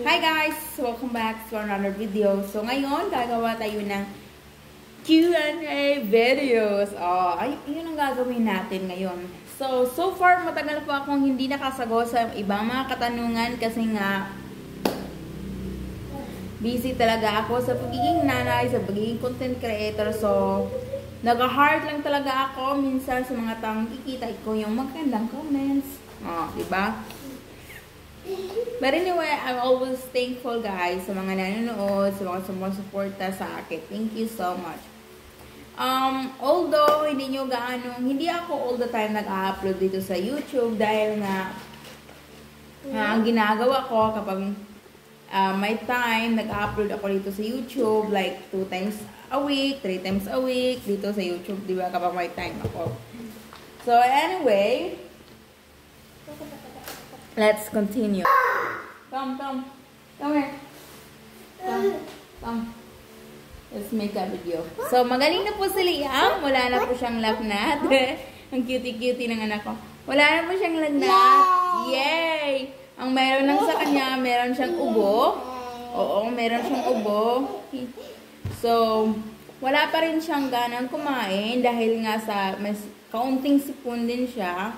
Hi guys! Welcome back to another video. So ngayon, gagawa tayo ng Q&A videos. Yun ang gagawin natin ngayon. So far, matagal po akong hindi nakasagot sa ibang mga katanungan kasi nga busy talaga ako sa pagiging nanay, sa pagiging content creator. So, nag-heart lang talaga ako minsan sa mga taong kikita ko yung magandang comments. Diba? But anyway, I'm always thankful guys sa mga nanonood, sa mga sumusuporta sa akin. Thank you so much. Although hindi ako all the time nag-upload dito sa YouTube dahil nga ang ginagawa ko kapag may time, nag-upload ako dito sa YouTube like 2 times a week, 3 times a week dito sa YouTube, di ba, kapag may time ako. So anyway, let's continue. Come here. Come. Let's make a video. So, magaling na po si Liam. Wala na po siyang lagnat. Ang cutie-cutie ng anak ko. Wala na po siyang lagnat. Yay! Ang meron lang sa kanya, meron siyang ubo. Oo, meron siyang ubo. So, wala pa rin siyang ganang kumain dahil nga sa mas kaunting sipon din siya.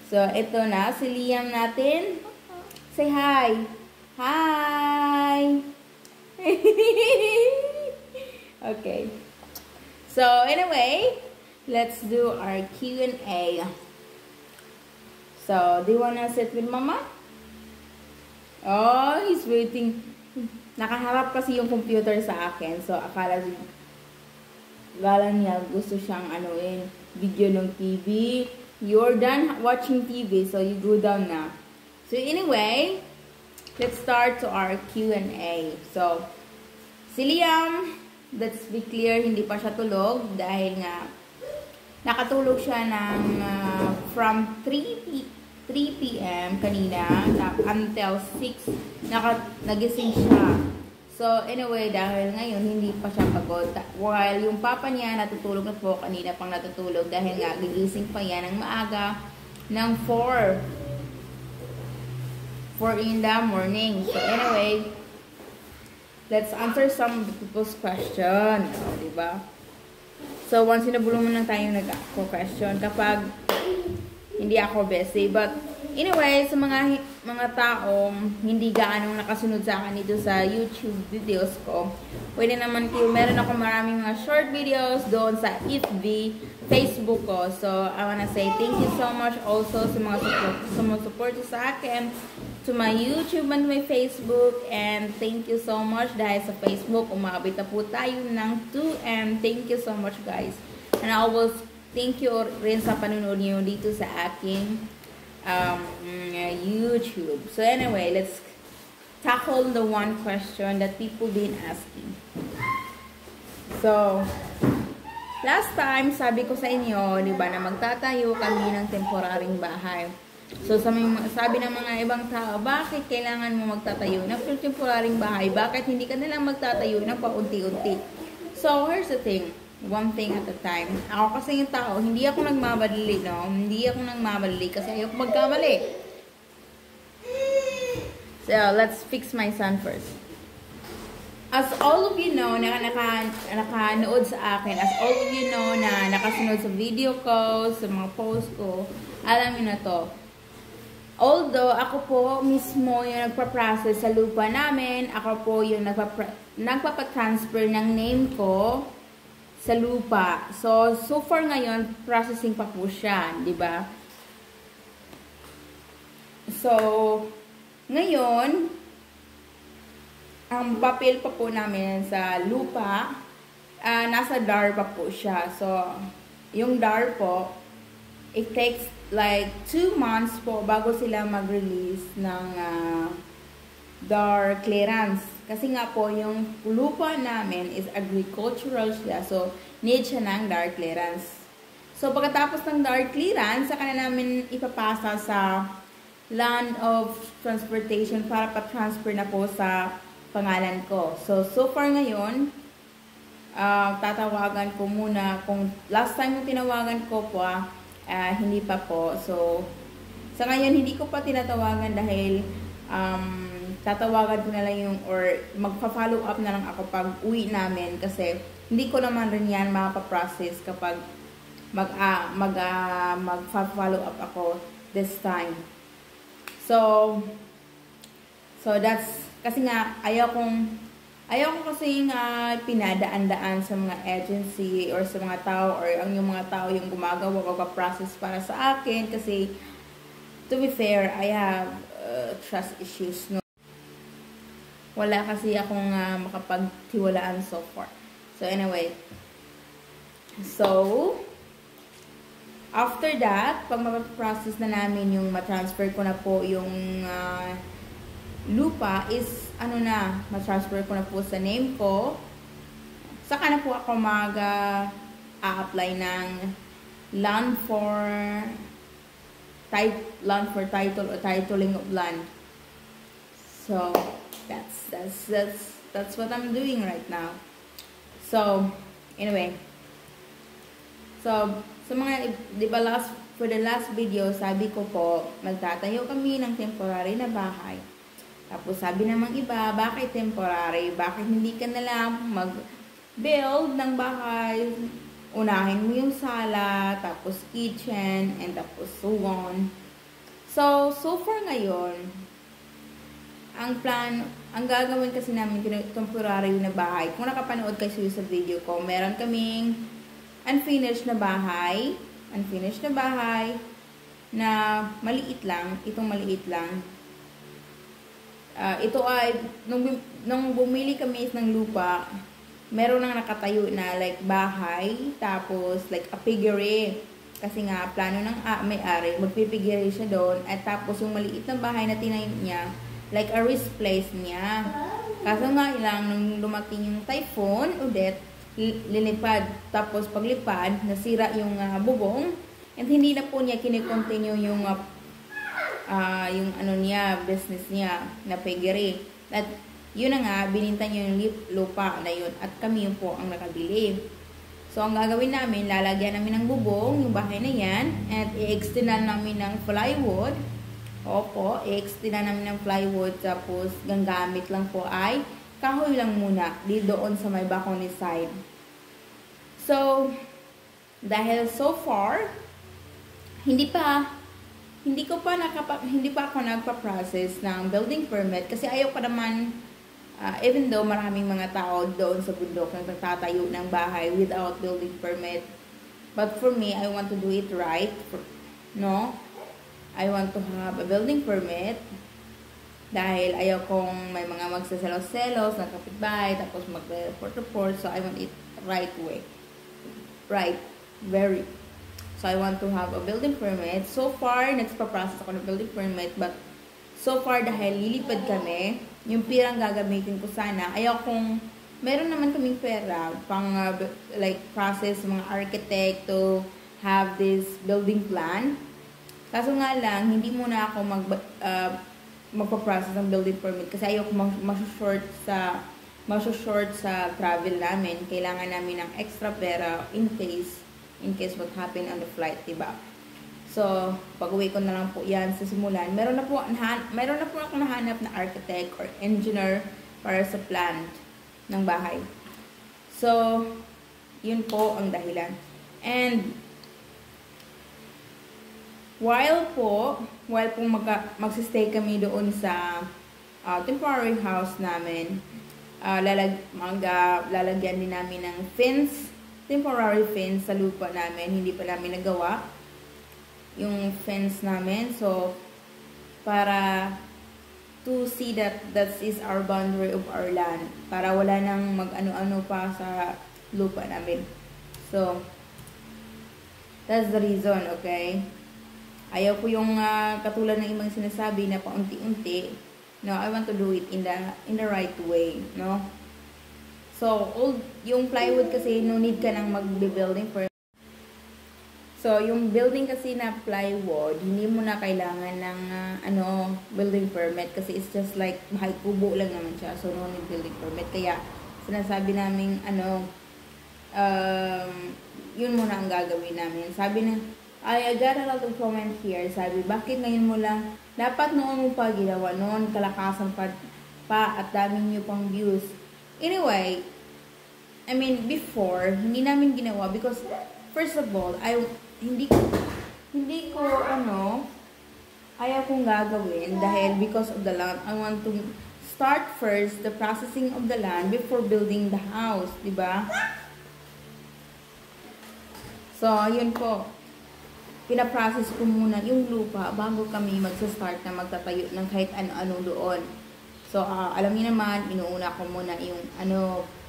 So, ito na, si Liam natin. Say hi. Hi. Okay. So, anyway, let's do our Q&A. So, do you wanna sit with Mama? Oh, he's waiting. Nakaharap kasi yung computer sa akin. So, akala niya gusto siyang video ng TV. You're done watching TV, so you go down now. So anyway, let's start to our Q&A. So, si Liam, let's be clear, hindi pa siya tulog dahil nga nakatulog siya ng from 3 p.m. kanina until 6 nagising siya. So, anyway, dahil ngayon, hindi pa siya pagod. While yung papa niya natutulog na po, kanina pang natutulog dahil nga gigising pa yan ng maaga ng 4 in the morning. So, anyway, let's answer some of the people's question. Diba? So, once in a blue moon lang tayo nag-question kapag hindi ako busy. But, anyway, sa mga taong hindi gaano nakasunod sa akin dito sa YouTube videos ko, pwede naman meron ako maraming mga short videos doon sa FB, Facebook ko. So, I wanna say thank you so much also sa mga support sa akin, to my YouTube and my Facebook, and thank you so much dahil sa Facebook, umabot na po tayo ng 2M. Thank you so much guys. And I will thank you rin sa panonood niyo dito sa aking YouTube. So anyway, let's tackle the one question that people been asking. So, last time, sabi ko sa inyo, di ba, na magtatayo kami ng temporaring bahay. So, sabi ng mga ibang tao, bakit kailangan mo magtatayo ng temporaring bahay? Bakit hindi ka nalang magtatayo ng paunti-unti? So, here's the thing. One thing at a time. Ako kasi yung tao, hindi ako nagmamadali, no? Hindi ako nagmamadali kasi ayoko magkamali. So, let's fix my son first. As all of you know, na nakanood sa akin, as all of you know na nakasunod sa video ko, sa mga post ko, alam niyo na to. Although, ako po mismo yung nagpa-process sa lupa namin, ako po yung nagpapatransfer ng name ko sa lupa. So far ngayon, processing pa po siya, di ba? So, ngayon, ang papel pa po namin sa lupa, nasa DAR pa po siya. So, yung DAR po, it takes like 2 months po bago sila mag-release ng DAR clearance. Kasi nga po, yung lupa namin is agricultural siya. So, need siya ng DAR clearance. So, pagkatapos ng DAR clearance, saka na namin ipapasa sa land of transportation para pa-transfer na po sa pangalan ko. So far ngayon, tatawagan ko muna. Kung last time yung tinawagan ko po, hindi pa po. So, sa ngayon, hindi ko pa tinatawagan dahil tatawagan ko na lang yung, or magpa-follow up na lang ako pag uwi namin kasi hindi ko naman rin yan mapaprocess kapag magpa-follow up ako this time. So that's, kasi nga, ayaw ko kasi nga pinadaan-daan sa mga agency or sa mga tao, or yung mga tao yung gumagawa, magpa-process para sa akin kasi to be fair, I have trust issues, no? Wala kasi akong makapagtiwalaan so far. So anyway, so after that, pag mapaprocess na namin yung ma-transfer ko na po yung lupa, is ano na, ma-transfer ko na po sa name ko. Saka na po ako mag-a-apply ng land for title or titling of land. So that's what I'm doing right now. So anyway, so sa mga, di ba, for the last video, sabi ko po, magtatayo kami ng temporary na bahay. Tapos sabi namang iba, bakit temporary? Bakit hindi ka na lang mag-build ng bahay? Unahin mo yung sala, tapos kitchen, and tapos so on. So far ngayon, ang gagawin kasi namin temporary na bahay. Kung nakapanood kayo sa video ko, meron kaming unfinished na bahay na maliit lang, itong maliit lang. Ito ay, nung bumili kami ng lupa, meron nang nakatayo na like bahay, tapos like a piggery. Kasi nga, plano ng may-ari, magpipiggery siya doon. At tapos yung maliit na bahay na tinayo niya, like a rest place niya. Kaso nga ilang, nung lumating yung typhoon, Odette, lilipad. Tapos paglipad, nasira yung bubong. And hindi na po niya kinikontinue yung ano niya, business niya na piggery. At yun na nga, bininta niya yung lupa na yun. At kami yun po ang nakabili. So, ang gagawin namin, lalagyan namin ng bubong, yung bahay na yan. At i-extendan namin ng plywood. Opo, i-extendan namin ng plywood. Tapos, gagamit lang po ay kahoy lang muna. Di doon sa may balcony side. So, dahil so far, hindi pa ako nagpa-process ng building permit kasi ayaw pa naman, even though maraming mga tao doon sa bundok na nagtatayo ng bahay without building permit. But for me, I want to do it right. No? I want to have a building permit dahil ayaw kong may mga magsaselos-selos ng kapitbahay tapos mag-report. So, I want it right way. Right. Very. So, I want to have a building permit. So far, nagpa-process ako ng building permit. But, so far, dahil lilipad kami, yung pirang gagamitin ko sana, ayaw kong, meron naman kaming pera pang, like, process mga architect to have this building plan. Kaso nga lang, hindi muna ako magpa-process ng building permit kasi ayaw kong masu-short sa travel namin. Kailangan namin ng extra pera in case what happened on the flight, diba? So, pag-uwi ko na lang po yan sa simulan. Meron na po akong nahanap na architect or engineer para sa plan ng bahay. So, yun po ang dahilan. And, while magsistay kami doon sa temporary house namin, lalagyan din namin ng fence, temporary fence sa lupa namin. Hindi pa namin nagawa yung fence namin. So, para to see that is our boundary of our land. Para wala nang mag-ano-ano pa sa lupa namin. So, that's the reason, okay? Ayaw ko yung katulad ng ibang sinasabi na paunti-unti. No, I want to do it in the right way, no? So, yung plywood kasi, no need ka nang mag-building permit. So, yung building kasi na plywood, hindi mo na kailangan ng building permit kasi it's just like bahay kubo lang naman siya. So, no need building permit. Kaya, sinasabi namin, yun muna ang gagawin namin. Sabi na, I got a lot of comment here. Sabi, bakit ngayon mo lang? Dapat noon mo pa ginawa. Noon, kalakasan pa at dami nyo pang views. Anyway, I mean, before, hindi namin ginawa because, first of all, hindi ko, ayaw kong gagawin dahil because of the land. I want to start first the processing of the land before building the house, diba? So, yun po. Pinaprocess ko muna yung lupa bago kami magsa-start na magtatayo ng kahit ano-ano doon. So, alam niyo naman, inuuna ko muna yung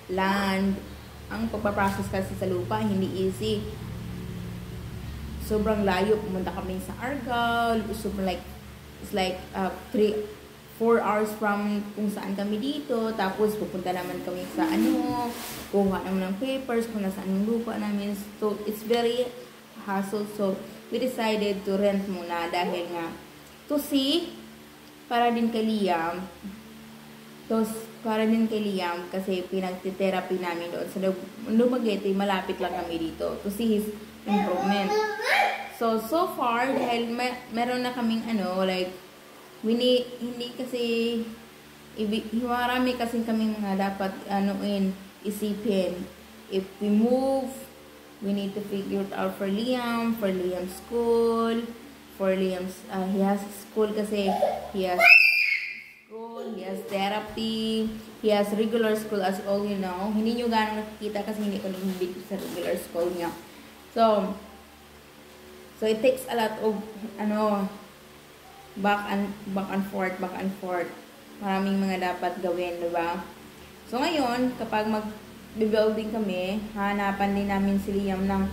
land. Ang pagpaprocess kasi sa lupa, hindi easy. Sobrang layo. Pumunta kami sa Argao. So, it's like 4 hours from kung saan kami dito. Tapos, pupunta naman kami sa kuha naman ng papers kung nasaan yung lupa namin. So, it's very hassle. So, we decided to rent muna dahil nga to see para din kay Liam. Kasi pinagtitherapy namin doon sa Dumaguete, malapit lang kami dito to see his improvement. So far dahil meron na kaming hindi kasi marami kasi kaming mga dapat isipin. If we move, we need to figure it out for Liam's school, he has school kasi he has school, he has therapy, he has regular school as all you know. Hindi nyo gano'ng nakikita kasi hindi ko nag-video sa regular school niya. So it takes a lot of, back and forth. Maraming mga dapat gawin, diba? So ngayon, kapag building kami, hanapan din namin si Liam ng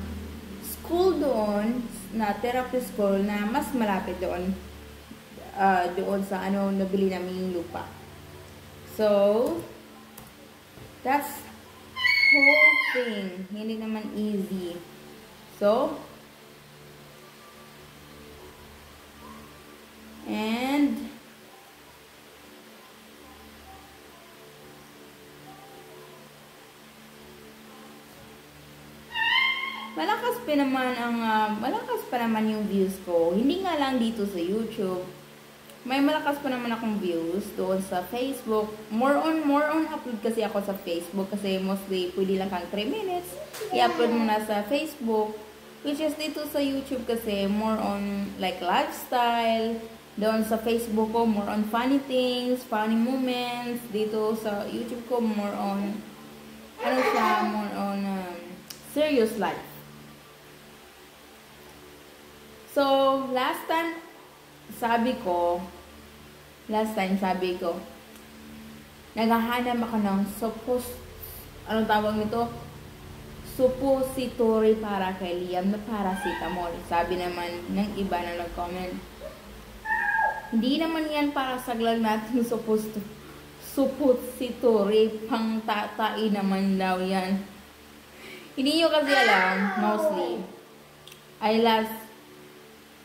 school doon, na therapy school na mas malapit doon sa nabili namin yung lupa. So, that's whole thing. Hindi naman easy. So, and malakas pa naman yung views ko. Hindi nga lang dito sa YouTube. May malakas pa naman akong views doon sa Facebook. More on upload kasi ako sa Facebook kasi mostly pwede lang kang 3 minutes i-upload mo na sa Facebook. Which is dito sa YouTube kasi more on like lifestyle. Doon sa Facebook ko more on funny things, funny moments. Dito sa YouTube ko more on serious life. So, last time sabi ko, naghahanap ako ng suppository para kay Liam na paracetamol. Sabi naman ng iba na nag-comment, hindi naman yan para saglag natin suppository, pang tatai naman daw yan. Hindi nyo kasi alam, mostly,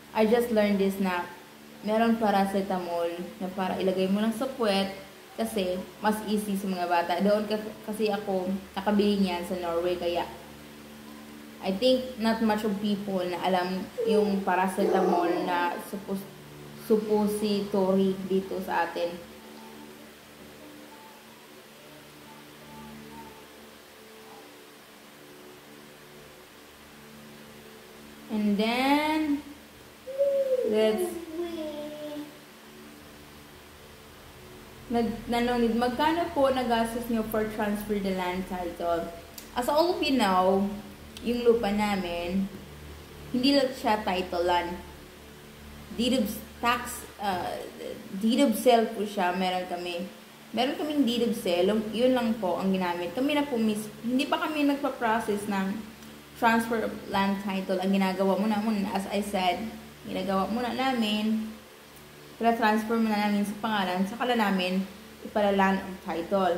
I just learned this na meron paracetamol na para ilagay mo lang sa puwet kasi mas easy sa mga bata. Doon kasi ako nakabili niyan sa Norway kaya I think not much of people na alam yung paracetamol na suppository dito sa atin. And then magkano po nagastos nyo for transfer the land title? As all of you know, yung lupa namin, hindi lang siya title land. Deed of sale po siya. Meron kaming deed of sale. Yun lang po ang ginamit. Kami na po hindi pa kami nagpa-process ng transfer of land title. Ang ginagawa muna, as I said, ginagawa muna namin, transfer muna namin sa pangalan, saka na namin ipalalan ang title.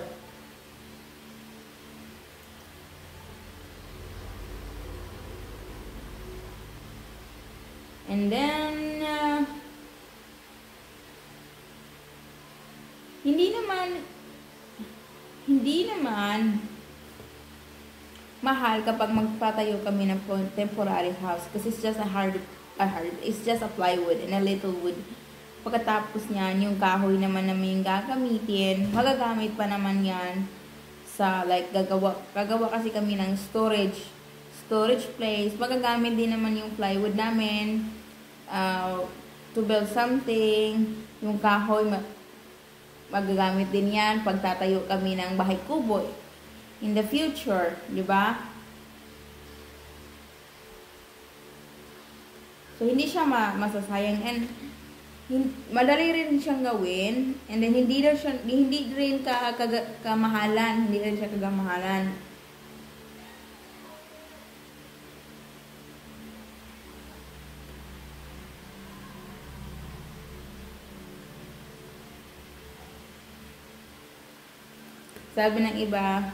And then, hindi naman mahal kapag magpatayo kami ng temporary house kasi it's just it's just a plywood and a little wood. Pagkatapos niyan, yung kahoy naman namin gagamitin, magagamit pa naman yan sa like gagawa kasi kami ng storage place. Magagamit din naman yung plywood namin to build something. Yung kahoy magagamit din yan pagtatayo kami ng bahay kubo in the future, di ba? So hindi siya masasayang and madali rin siyang gawin and then hindi rin kamahalan, hindi rin siya kagamahalan. Sabi ng iba,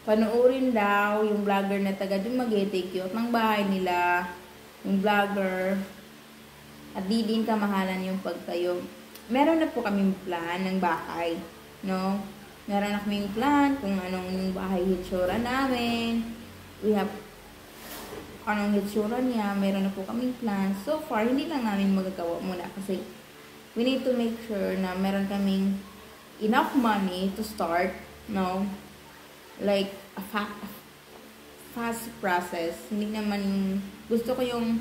panoorin daw yung vlogger na taga Dumaguete, cute ng bahay nila, yung vlogger, at di din kamahalan yung pagtayo. Meron na po kaming plan ng bahay, no? Meron na kaming plan kung anong yung bahay hitsura namin. We have anong hitsura niya, meron na po kaming plan. So far, hindi lang namin magagawa muna kasi we need to make sure na meron kaming enough money to start, no? Like a fast process. Hindi naman yung gusto ko yung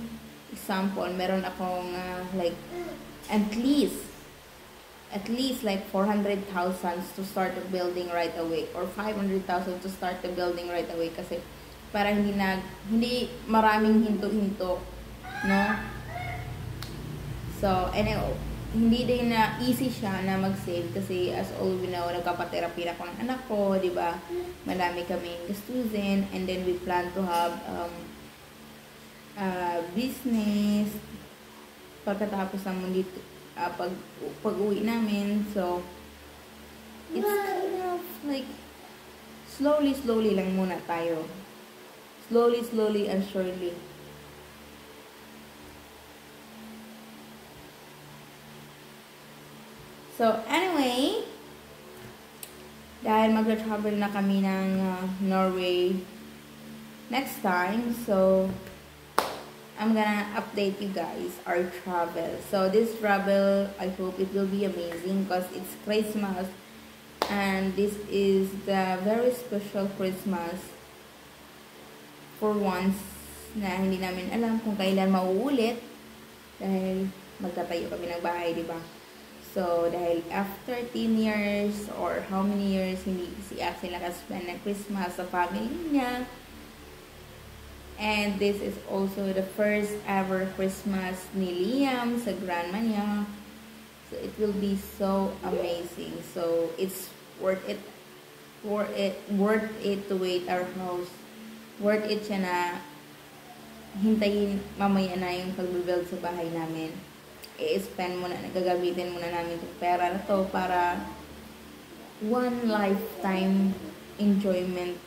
example, meron akong like at least like 400,000 to start the building right away or 500,000 to start the building right away kasi para hindi maraming hinto-hinto, no? So, anyway, hindi din na easy siya na mag-save kasi as all we know, nagpapatherapy ako ng anak ko, di ba? Madami kaming gastusin and then we plan to have business pagkatapos ng dito pag-uwi namin. So, it's kind of like slowly lang muna tayo. Slowly and surely. So, anyway, dahil mag-travel na kami ng Norway next time, so I'm gonna update you guys our travel. So this travel, I hope it will be amazing because it's Christmas and this is the very special Christmas for once na hindi namin alam kung kailan mauulit dahil magtatayo kami ng bahay, di ba? So dahil after 10 years or how many years hindi si Axel nakaspend ng Christmas sa family niya. And this is also the first ever Christmas ni Liam sa grandma niya. So it will be so amazing. So it's worth it to wait our house. Worth it siya na hintayin mamaya na yung pag-build sa bahay namin. I-spend muna, gagamitin muna namin itong pera na to para one lifetime enjoyment.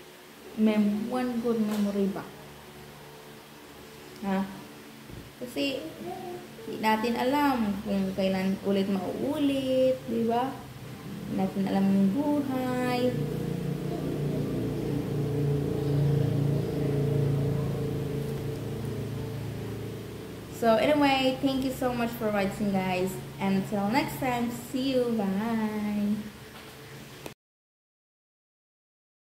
One good memory ba? Ha? Kasi hindi natin alam kung kailan ulit mauulit, di ba? Hindi natin alam yung buhay. So anyway, thank you so much for watching, guys, and until next time, see you, bye.